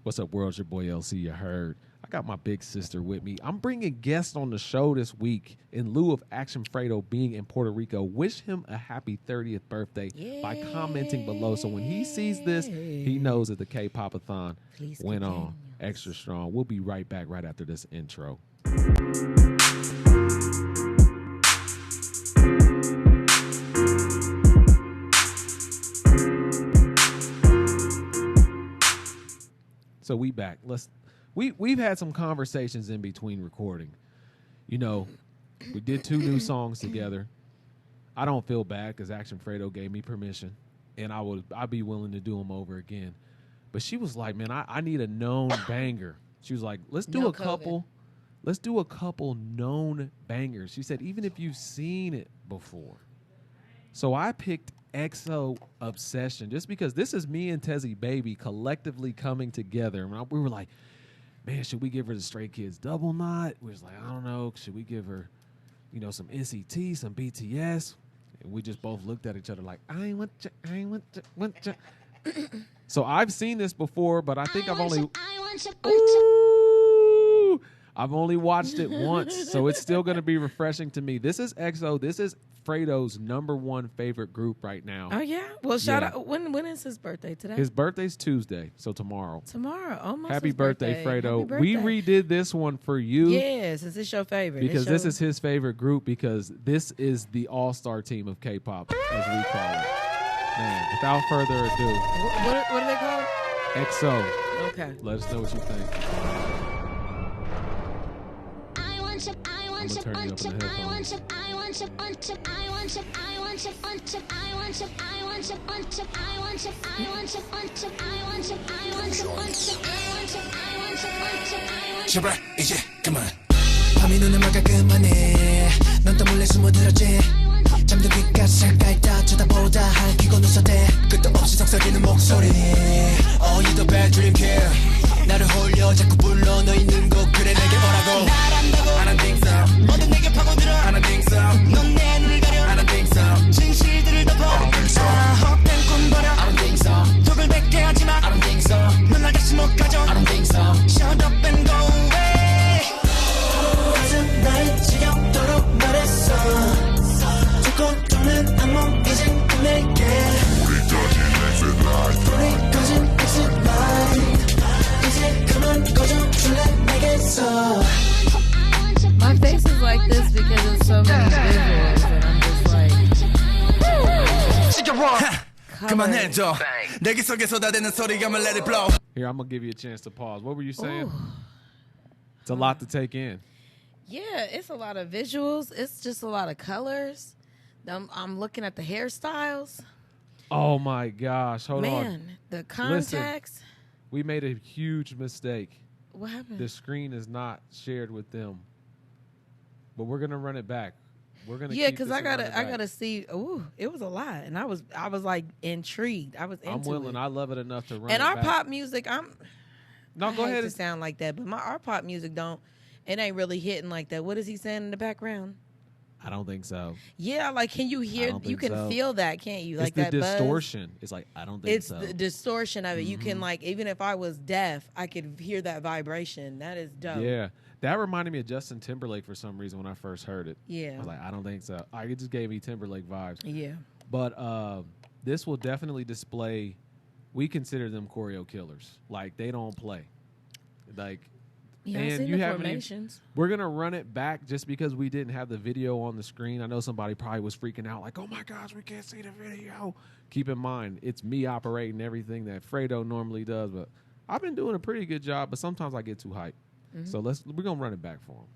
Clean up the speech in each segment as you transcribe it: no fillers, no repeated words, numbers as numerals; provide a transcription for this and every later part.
What's up, world? It's your boy lcyaheard. I got my big sister with me. I'm bringing guests on the show this week in lieu of Action Fredo being in Puerto Rico. Wish him a happy 30th birthday by commenting below. So when he sees this, he knows that the K-Pop-a-thon went on extra strong. We'll be right back right after this intro. So we back. We've had some conversations in between recording. You know, we did 2 new songs together. I don't feel bad because Action Fredo gave me permission, and I'd be willing to do them over again. But she was like, "Man, I need a known banger." She was like, "Let's do Let's do a couple known bangers." She said, "Even if you've seen it before." So I picked EXO Obsession just because this is me and Tezzy Baby collectively coming together. And we were like, man, should we give her the Stray Kids double knot? We was like, I don't know. Should we give her, you know, some NCT, some BTS? And we just both looked at each other like, I ain't want you. So I've seen this before, but I think I've only watched it once, so it's still going to be refreshing to me. This is EXO. This is Fredo's #1 favorite group right now. Oh, yeah? Well, shout out. When is his birthday today? His birthday's Tuesday, so tomorrow. Tomorrow. Almost Happy birthday, Fredo. Happy birthday. We redid this one for you. Yes, this is your favorite. Because this is his favorite group because this is the all-star team of K-pop, as we call it. Man, without further ado. What do they call it? EXO. Okay. Let us know what you think. I'm gonna turn you up in the headphones. 제발 이제 그만 밤이 눈을 막아 그만해 넌 또 몰래 숨어들었지 잠들기까지 잠깐 있다 쳐다보다 할퀴고 눈썹대 끝도 없이 속삭이는 목소리 Oh you the bad dream kid 나를 홀려 자꾸 불러 너 있는 곳 그래 내게 오라고 날 안다고 I don't think so 모두 내게 파고들어 I don't think so 넌 내 눈을 가려 I don't think so 진실들을 덮어 I don't think so 헛된 꿈 버려 I don't think so 독을 뱉게 하지마 I don't think so 넌 날 다시 못 가져 I don't think so Shut up and go away 가슴 나를 지겹도록 말했어 죽고 죽는 악몽 이젠 끝낼게 우리 꺼진 exit light 우리 꺼진 exit light My face is like this because of so many visuals, and I'm just like, 그만해줘 내기 속에 쏟아대는 소리감을 let it blow. Here, I'm gonna give you a chance to pause. What were you saying? It's a lot to take in. Yeah, it's a lot of visuals. It's just a lot of colors. I'm looking at the hairstyles. Oh my gosh! Hold on. Man, the contacts. Listen, we made a huge mistake. What happened? The screen is not shared with them, but we're gonna run it back. We're gonna because I gotta see. Ooh, it was a lot, and I was like intrigued. I was into I'm willing. it. I love it enough to run. And it our back. pop music, No, I go hate ahead. to sound like that, but our pop music it ain't really hitting like that. What is he saying in the background? I don't think so. Yeah, like can you hear? You can feel that, can't you? Like it's the that distortion. Buzz? It's like I don't think so. It's the distortion of it. You can like even if I was deaf, I could hear that vibration. That is dope. Yeah, that reminded me of Justin Timberlake for some reason when I first heard it. Yeah, I was like, I don't think so. It just gave me Timberlake vibes. Yeah, but this will definitely display. We consider them choreo killers. Like they don't play. Like. Yeah, and I've seen you the have formations. We're gonna run it back just because we didn't have the video on the screen. I know somebody probably was freaking out, like, "Oh my gosh, we can't see the video." Keep in mind, it's me operating everything that Fredo normally does, but I've been doing a pretty good job. But sometimes I get too hyped, so we're gonna run it back for him.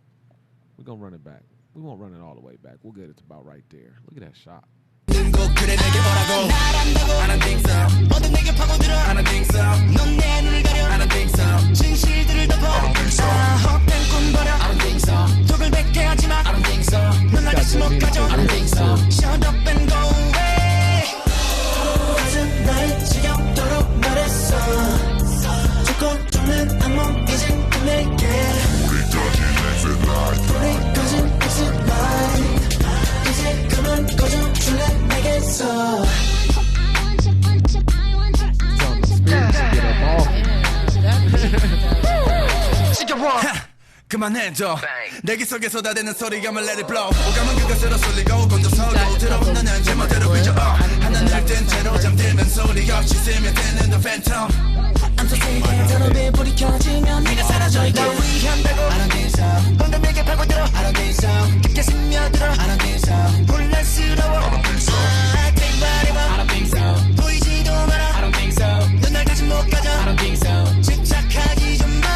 We're gonna run it back. We won't run it all the way back. We'll get it to about right there. Look at that shot. 그래 내게 오라고 날 안다고 I don't think so 모두 내게 파고들어 I don't think so 넌 내 눈을 가려 I don't think so 진실들을 덮어 I don't think so 헛된 꿈 버려 I don't think so 독을 뱉게 하지마 I don't think so 넌 날 다시 못 가져 I don't think so Shut up and go away 가슴 나를 지겹도록 말했어 죽고 죽는 악몽 이젠 끝낼게 우리 꺼진 exit light 우리 꺼진 exit light 이제 그만 꺼져 줄래 내게서 Tell the spirits to get up off 그만해줘 내기 속에 쏟아대는 소리가 let it blow 오감은 그것으로 쏠리고 곤두서고 들어온 너는 제멋대로 휘저 하나 날땐 채로 잠들면 소리 없이 스며드는 the phantom I'm so sick 더럽이 불이 켜지면 네가 사라져 있고 널 위한다고 I don't think so 혼돈에게 파고들어 I don't think so 깊게 스며들어 I don't think so 혼란스러워 I don't think so I think body I don't think so 보이지도 마라 I don't think so 넌 날 다시 못 가져 I don't think so 집착하기 좀마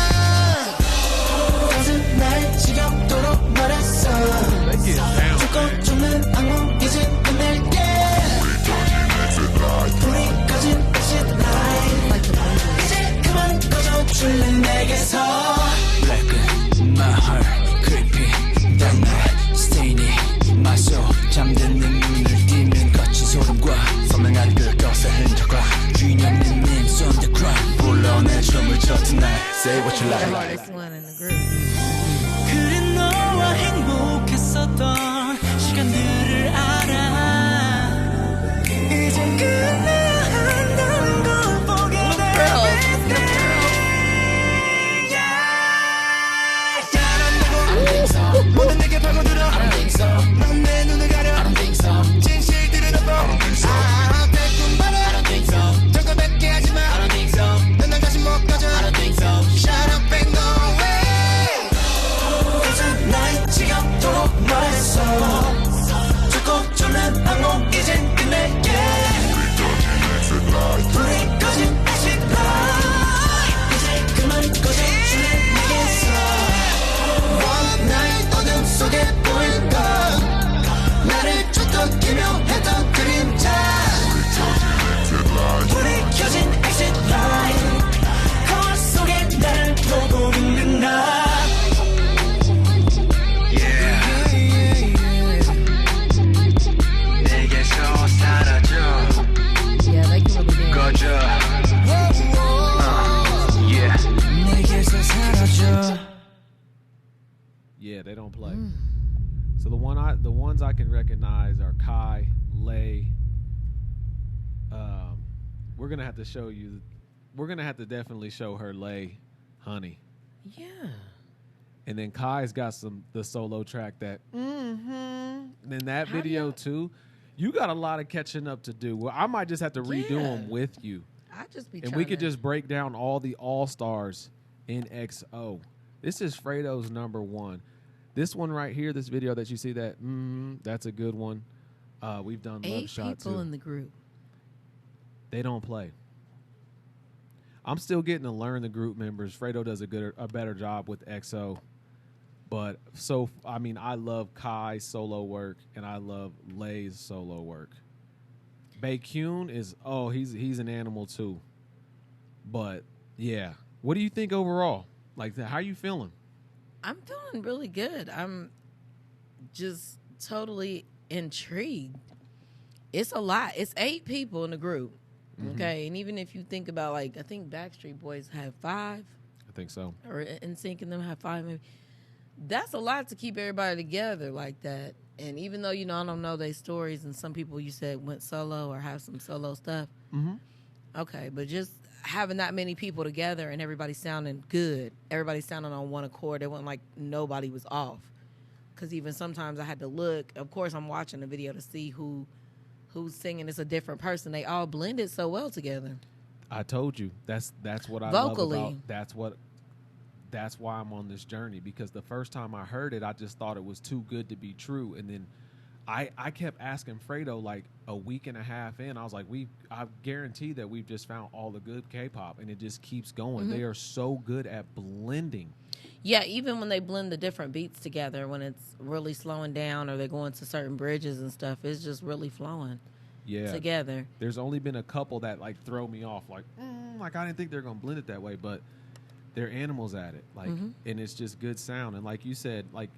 날 지겹도록 말했어 죽고 죽는 악몽이지 끝낼게 불이 꺼진 exit light 이제 그만 꺼져줄래 내게서 Blacken my heart creepy that night staining my soul 잠든 내 눈을 띄면 거친 소름과 선명한 그것의 흔적과 주인 없는 names on the ground 불러내 춤을 춰 tonight say what you like This one in the group. 그래 너와 행복했었던 시간들을 알아 이제 끝내야 한다는 걸 보게 돼 모든 내게 파고들어 넌 내 눈을 가려 진실들을 엎어 대충 말해 저거 뱉게 하지마 넌 날 다시 못 가져 Shut up and go away 날 지겹도록 말했어 죽고 죽는 악몽 이젠 끝낼게 불이 꺼진 exit light 이제 그만 꺼져줄래 내게서 One night 어둠 속에 보일 것 나를 쫓던 기묘했던 그림자 불이 켜진 exit light 거울 속에 나를 보고 있는 나 Yeah, they can really dance. Yeah, they don't play. So the ones I can recognize are Kai, Lay. We're gonna have to show you. We're gonna have to definitely show her Lay, Honey. Yeah. And then Kai's got the solo track that. And then that video too. You got a lot of catching up to do. Well, I might just have to redo them with you. I just be. And we could just break down all the all-stars in XO. This is Fredo's #1. This one right here, this video that you see that, that's a good one. We've done 8 Love Shot people too. in the group. They don't play. I'm still getting to learn the group members. Fredo does a better job with XO. But I love Kai's solo work and I love Lay's solo work. Baekhyun is he's an animal too. But yeah, what do you think overall? Like, how are you feeling? I'm feeling really good. I'm just totally intrigued. It's a lot. It's 8 people in the group. Okay, and even if you think about, like, I think Backstreet Boys have 5. I think so. Or NSYNC and them have 5 maybe. That's a lot to keep everybody together like that. And even though, I don't know their stories, and some people you said went solo or have some solo stuff. Okay, but just having that many people together and everybody sounding good, everybody sounding on one accord, it wasn't like nobody was off. Because even sometimes I had to look. Of course, I'm watching the video to see who's singing. It's a different person. They all blended so well together. I told you that's what I vocally love about. That's why I'm on this journey, because the first time I heard it, I just thought it was too good to be true. And then I kept asking Fredo, like, a week and a half in, I was like, I guarantee that we've just found all the good K-pop, and it just keeps going. They are so good at blending. Yeah, even when they blend the different beats together, when it's really slowing down or they're going to certain bridges and stuff, it's just really flowing together. There's only been a couple that, like, throw me off, like I didn't think they're going to blend it that way, but they're animals at it, like, and it's just good sound. And like you said, like,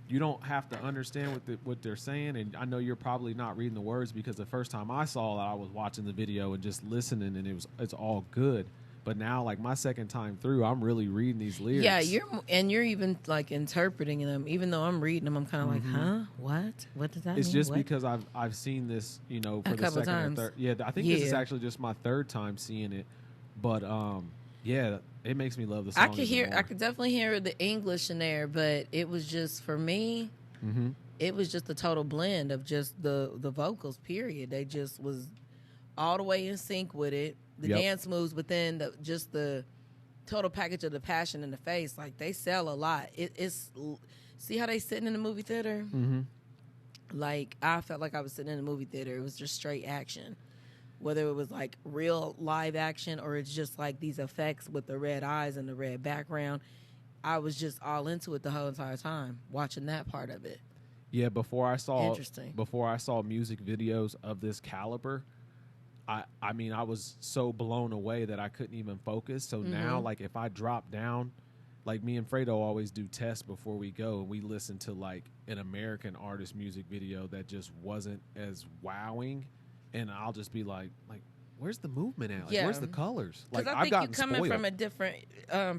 you don't have to understand what they're saying, and I know you're probably not reading the words, because the first time I saw it, I was watching the video and just listening, and it's all good. But now, like, my second time through, I'm really reading these lyrics. Yeah, you're even, like, interpreting them. Even though I'm reading them, I'm kind of like, huh? What does that mean? It's just what? because I've seen this, for a the couple second times. or third. Yeah, I think this is actually just my third time seeing it. But Yeah, it makes me love the song. I could definitely hear the English in there, but it was just, for me, it was just a total blend of just the vocals, period. They just was all the way in sync with it. The dance moves, but then the total package of the passion in the face, like, they sell a lot. It's see how they sitting in the movie theater? Like, I felt like I was sitting in a movie theater. It was just straight action. Whether it was like real live action or it's just like these effects with the red eyes and the red background, I was just all into it the whole entire time, watching that part of it. Yeah, before I saw music videos of this caliber, I mean, I was so blown away that I couldn't even focus. So now, like, if I drop down, like, me and Fredo always do tests before we go, and we listen to like an American artist music video that just wasn't as wowing, and I'll just be like, where's the movement at? Like, where's the colors? Like, I think you're coming from a different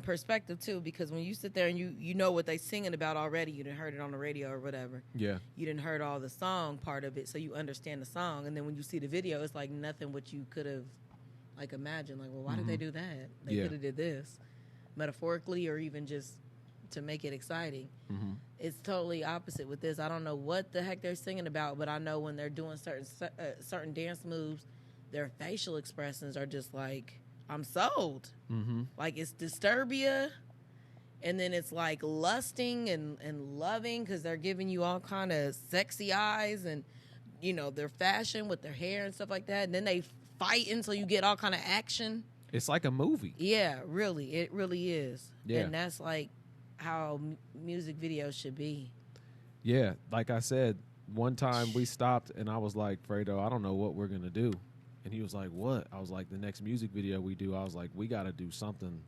perspective too, because when you sit there and you know what they singing about already, you done heard it on the radio or whatever. Yeah, you done heard all the song part of it, so you understand the song. And then when you see the video, it's like nothing what you could have like imagined. Like, well, why did they do that? They could have did this metaphorically or even just to make it exciting. It's totally opposite with this. I don't know what the heck they're singing about, but I know when they're doing certain dance moves, their facial expressions are just like, I'm sold. Like, it's Disturbia, and then it's like lusting and loving, because they're giving you all kind of sexy eyes, and, you know, their fashion with their hair and stuff like that. And then they fight until you get all kind of action. It's like a movie. Yeah, really. It really is. Yeah. And that's like how music videos should be. Yeah, like I said, one time we stopped and I was like, Fredo, I don't know what we're going to do. And he was like, what? I was like, the next music video we do, I was like, we got to do something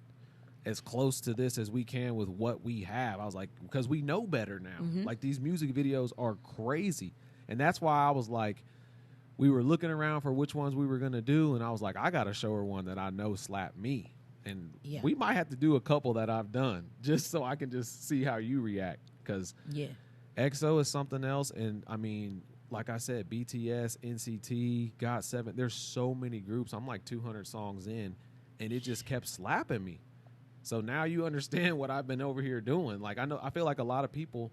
as close to this as we can with what we have. I was like, because we know better now. Like, these music videos are crazy. And that's why I was like, we were looking around for which ones we were going to do. And I was like, I got to show her one that I know slapped me. And we might have to do a couple that I've done just so I can just see how you react. Because EXO is something else. And, I mean, like I said, BTS, NCT, GOT7, there's so many groups. I'm like 200 songs in, and it just kept slapping me. So now you understand what I've been over here doing. Like, I feel like a lot of people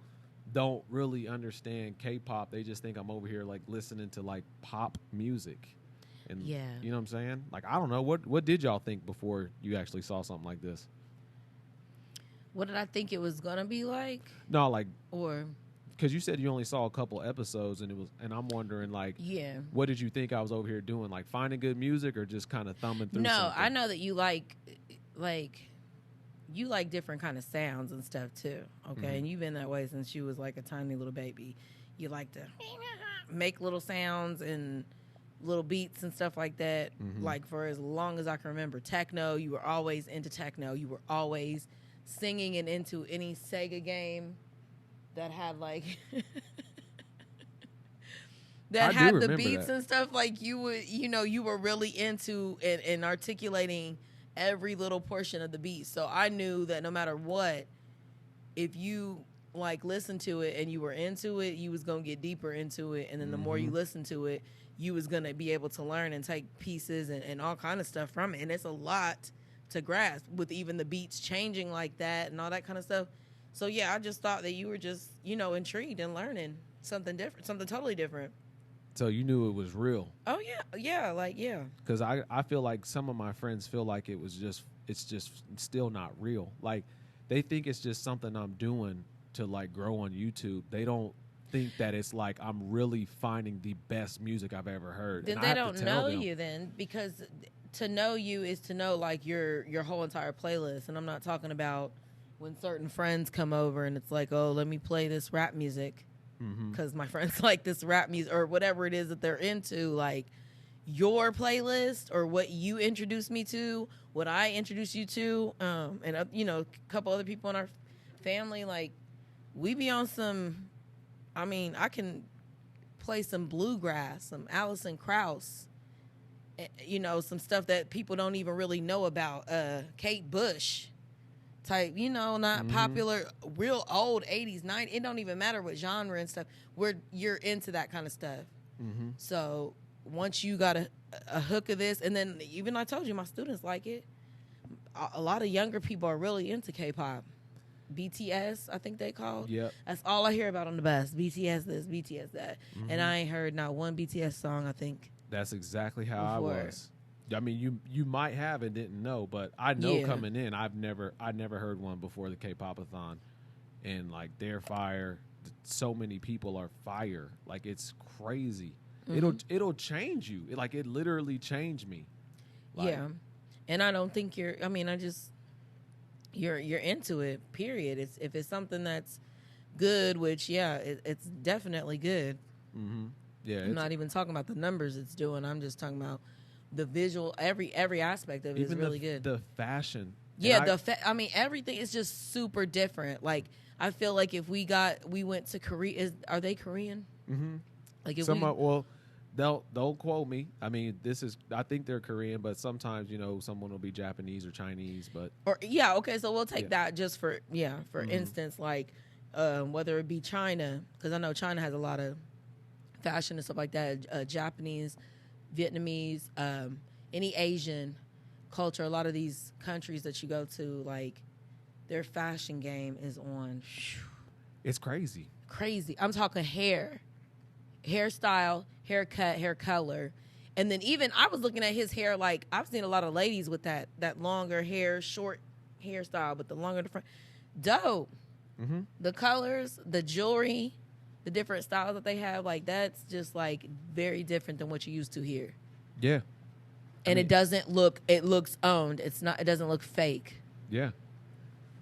don't really understand K-pop. They just think I'm over here, like, listening to, like, pop music. And you know what I'm saying? Like, I don't know. What did y'all think before you actually saw something like this? What did I think it was going to be like? No, like... Or... Because you said you only saw a couple episodes, and I'm wondering, like, what did you think I was over here doing? Like, finding good music or just kind of thumbing through something? I know that you like different kind of sounds and stuff, too, okay? And you've been that way since you was, like, a tiny little baby. You like to make little sounds and little beats and stuff like that, like, for as long as I can remember. Techno, you were always into techno. You were always singing and into any Sega game that had like that had the beats and stuff. Like, you would, you were really into and articulating every little portion of the beat. So I knew that no matter what, if you like listened to it and you were into it, you was gonna get deeper into it, and then the more you listen to it, you was gonna be able to learn and take pieces and all kind of stuff from it. And it's a lot to grasp with even the beats changing like that and all that kind of stuff. So, I just thought that you were just, intrigued and learning something different, something totally different. So you knew it was real? Oh, yeah. Because I feel like some of my friends feel like it's just still not real. Like, they think it's just something I'm doing to, like, grow on YouTube. They don't think that it's like I'm really finding the best music I've ever heard. Then they don't know you then, because to know you is to know, like, your whole entire playlist. And I'm not talking about when certain friends come over and it's like, oh, let me play this rap music because my friends like this rap music or whatever it is that they're into. Like, your playlist or what you introduced me to, what I introduced you to, and a couple other people in our family, like, we be on some, I mean, I can play some bluegrass, some Alison Krauss, some stuff that people don't even really know about, Kate Bush type, not popular, real old 80s, 90s. It don't even matter what genre and stuff. You're into that kind of stuff. So once you got a hook of this, and then even I told you my students like it. a lot of younger people are really into K-pop. BTS, I think they called. Yep. That's all I hear about on the bus. BTS this, BTS that. Mm-hmm. And I ain't heard not one BTS song, I think. That's exactly how I Before. was. I mean, you might have and didn't know, but I know Yeah. coming in, I never heard one before the K-pop-a-thon, and like they're fire. So many people are fire. Like it's crazy. Mm-hmm. It'll change you. It literally changed me. Like, Yeah. And I don't think you're into it, period. If it's something that's good, which it's definitely good. Mm-hmm. Yeah. I'm not even talking about the numbers it's doing. I'm just talking about the visual, every aspect of it is really good. The fashion. Yeah, I mean, everything is just super different. Like, I feel like if we went to Korea, are they Korean? Mm-hmm. Like, if well, they'll quote me. I mean, I think they're Korean, but sometimes, someone will be Japanese or Chinese, but. Okay, so we'll take that just for Mm-hmm. instance, like, whether it be China, because I know China has a lot of fashion and stuff like that, Japanese, Vietnamese, any Asian culture, a lot of these countries that you go to, like, their fashion game is on. It's crazy. Crazy. I'm talking hairstyle, haircut, hair color. And then even I was looking at his hair, like, I've seen a lot of ladies with that longer hair, short hairstyle, but the longer the front. Dope. Mm-hmm. The colors, the jewelry, the different styles that they have, like, that's just, like, very different than what you used to here. Yeah. And it doesn't look, it looks owned. It doesn't look fake. Yeah.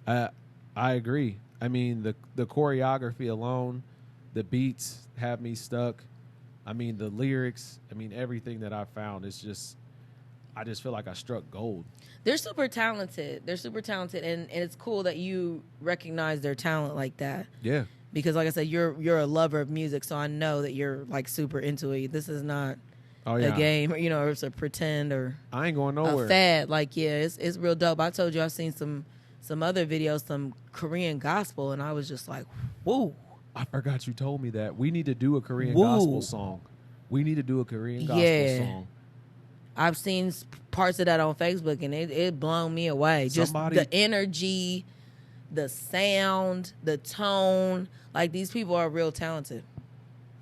I agree. I mean, the choreography alone, the beats have me stuck. I mean, the lyrics, I mean, everything that I found is just, I just feel like I struck gold. They're super talented. And it's cool that you recognize their talent like that. Yeah. Because, like I said, you're a lover of music, so I know that you're, like, super into it. This is not a game, or it's a pretend or I ain't going nowhere. A fad. Like, it's real dope. I told you I've seen some other videos, some Korean gospel, and I was just like, whoa. I forgot you told me that. We need to do a Korean gospel song. We need to do a Korean gospel song. I've seen parts of that on Facebook, and it blown me away. Just the energy, the sound, the tone. Like, these people are real talented.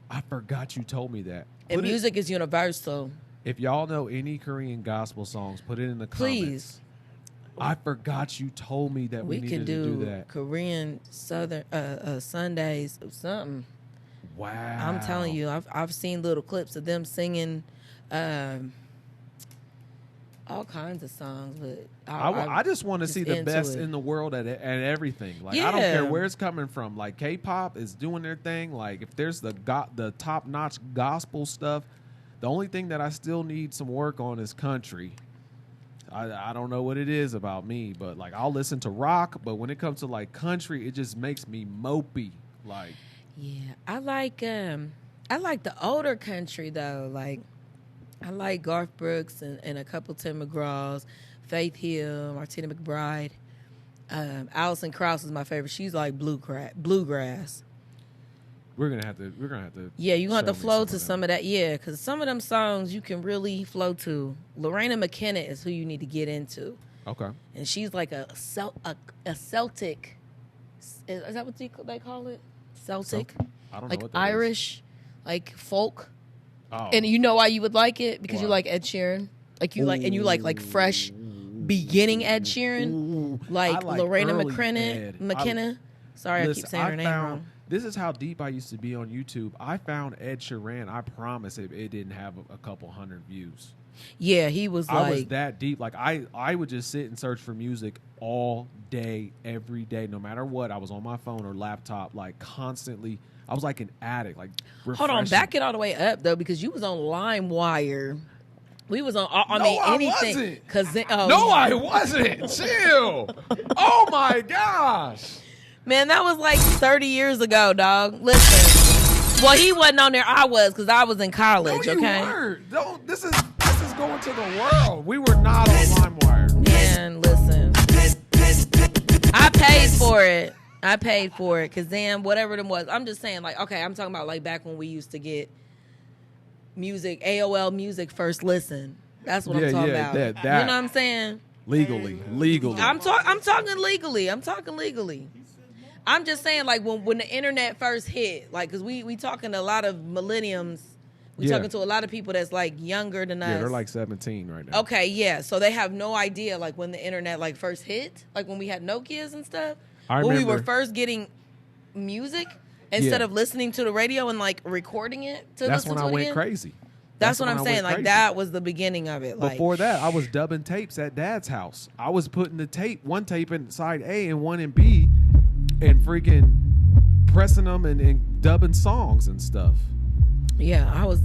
I forgot you told me that. And music is universal. If y'all know any Korean gospel songs, put it in the comments. Please. I forgot you told me that we needed to do that. Korean Southern Sundays or something. Wow. I'm telling you, I've seen little clips of them singing all kinds of songs, but I just want to see the best in the world at everything. Like, I don't care where it's coming from. Like, K-pop is doing their thing. Like, if there's the top-notch gospel stuff, the only thing that I still need some work on is country. I don't know what it is about me, but, like, I'll listen to rock, but when it comes to, like, country, it just makes me mopey. Like, yeah, I like the older country though. Like, I like Garth Brooks and a couple Tim McGraws, Faith Hill, Martina McBride. Alison Krauss is my favorite. She's like bluegrass. We're gonna have to. Yeah, you gonna have to flow to some of that. Yeah, because some of them songs you can really flow to. Lorena McKenna is who you need to get into. Okay. And she's like a Celtic. Is that what they call it? Celtic. I don't know like what that Irish, is. like folk. Oh. And you know why you would like it? Because you Why? like Ed Sheeran. Like you like, and you like fresh, beginning Ed Sheeran. Like Lorena McKenna. Sorry, I keep saying her name wrong. This is how deep I used to be on YouTube. I found Ed Sheeran. I promise it didn't have a couple hundred views. Yeah, he was like... I was that deep. Like, I would just sit and search for music all day, every day, no matter what. I was on my phone or laptop, like, constantly. I was like an addict, like, refreshing. Hold on, back it all the way up, though, because you was on LimeWire. We was on... anything. Wasn't. I wasn't. Chill. Oh, my gosh. Man, that was like 30 years ago, dog. Listen. Well, he wasn't on there. I was, because I was in college, no, you okay? Weren't. Don't, this is going to the world. We were not on LimeWire. Man, listen. I paid for it. Because then whatever it was. I'm just saying, like, okay, I'm talking about, like, back when we used to get music, AOL music first listen. That's what I'm talking about. You know what I'm saying? Legally. I'm talking legally. I'm talking legally. I'm just saying, like, when the internet first hit, like, because we talking to a lot of millenniums. We talking to a lot of people that's, like, younger than us. Yeah, they're like 17 right now. Okay, yeah. So they have no idea, like, when the internet, like, first hit. Like, when we had Nokias and stuff. When we were first getting music instead of listening to the radio and, like, recording it to That's listen when to I it went again. crazy. That's what I'm when I saying. went Like, crazy. that was the beginning of it. Like, Before that, I was dubbing tapes at Dad's house. I was putting one tape in side A and one in B, and freaking pressing them and dubbing songs and stuff. yeah, I was.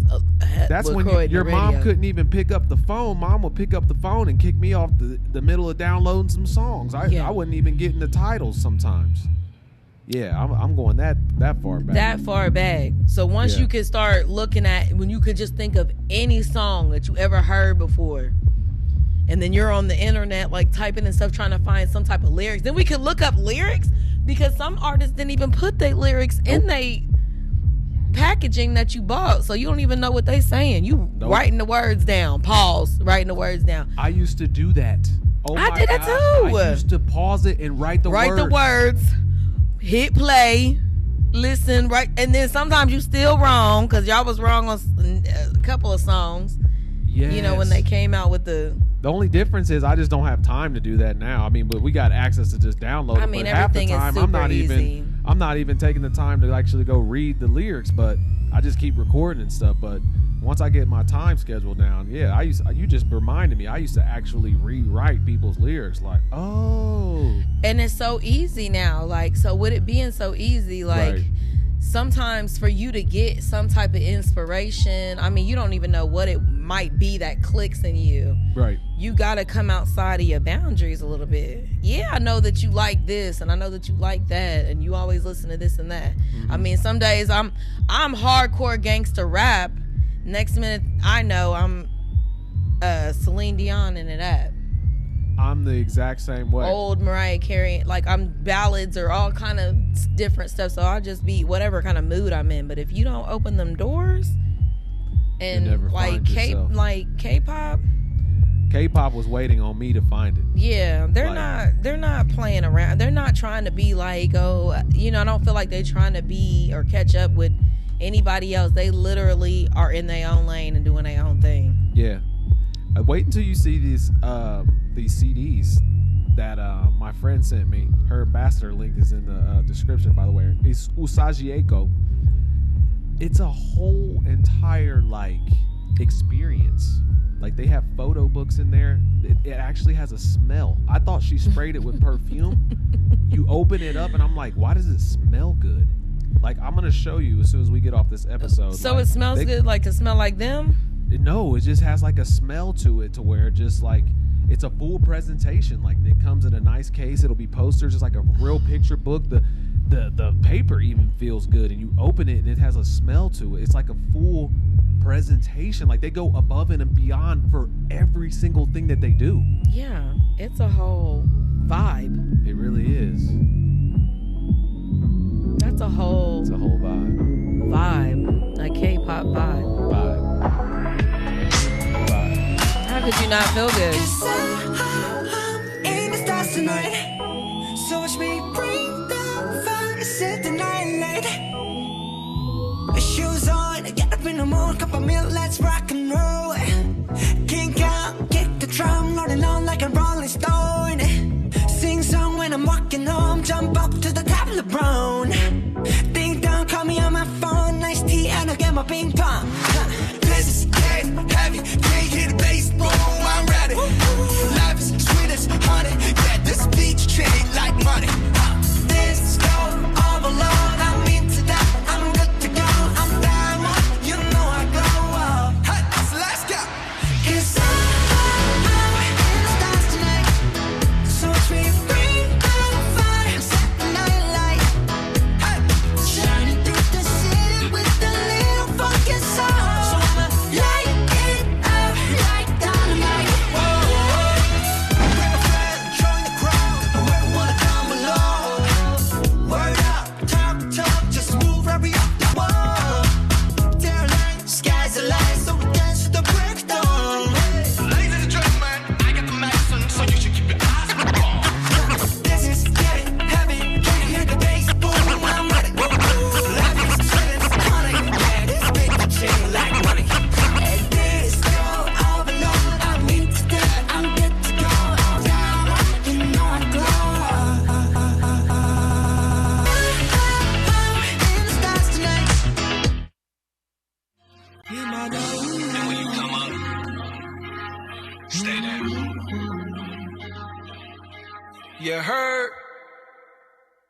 That's when your mom couldn't even pick up the phone. Mom would pick up the phone and kick me off the middle of downloading some songs. I wouldn't even get in the titles sometimes. Yeah, I'm going that far back. That far back. So once you could start looking at, when you could just think of any song that you ever heard before, and then you're on the internet, like, typing and stuff, trying to find some type of lyrics. Then we could look up lyrics, because some artists didn't even put their lyrics in their packaging that you bought, so you don't even know what they saying. You writing the words down, pause, writing the words down. I used to do that. Oh, I did that too. I used to pause it and write the words. Hit play, listen, right, and then sometimes you still wrong, because y'all was wrong on a couple of songs. Yes. You know, when they came out with the only difference is I just don't have time to do that now. I mean, but we got access to just download it. I mean, but half the everything is time, super easy. I'm not even taking the time to actually go read the lyrics, but I just keep recording and stuff. But once I get my time schedule down, you just reminded me. I used to actually rewrite people's lyrics, like, oh. And it's so easy now. Like, so with it being so easy, like, sometimes for you to get some type of inspiration, I mean, you don't even know what it might be that clicks in you. Right. You got to come outside of your boundaries a little bit. Yeah, I know that you like this, and I know that you like that, and you always listen to this and that. Mm-hmm. I mean, some days I'm hardcore gangster rap. Next minute, I know I'm Celine Dion into that. I'm the exact same way. Old Mariah Carey, like, I'm ballads or all kind of different stuff. So I'll just be whatever kind of mood I'm in. But if you don't open them doors, and like K-pop was waiting on me to find it. Yeah, they're not playing around. They're not trying to be like, I don't feel like they're trying to be or catch up with anybody else. They literally are in their own lane and doing their own thing. Yeah. Wait until you see these CDs that my friend sent me. Her ambassador link is in the description, by the way. It's Usagieko. It's a whole entire, like, experience. Like, they have photo books in there. It actually has a smell. I thought she sprayed it with perfume. You open it up, and I'm like, why does it smell good? Like, I'm going to show you as soon as we get off this episode. So it smells good, like, it smell like them? No, it just has like a smell to it, to where just like it's a full presentation. Like, it comes in a nice case. It'll be posters, just like a real picture book. The paper even feels good, and you open it and it has a smell to it. It's like a full presentation. Like, they go above and beyond for every single thing that they do. Yeah, it's a whole vibe. It really is. It's a whole vibe. A K-pop vibe. How could you not feel good? So watch me bring the fire, set the night light. Shoes on, get up in the morning, cup of milk, let's rock and roll. Kink out, kick the drum, rolling on like a rolling stone. Sing song when I'm walking home, jump up to the top of the brown. Ding dong, call me on my phone, nice tea, and I'll get my ping pong. This is getting heavy, can't hear the bass, boom, I'm ready. Life is sweet as honey, yeah, this beach treat like money. This go overload, I'm into that, I'm good to go, I'm down, you know I go. Hey, so let's go. 'Cause I'm in the stars tonight, so we bring the fire, set the night light. Hey, shining through the city with a little fucking song. So I'ma light it up like you heard?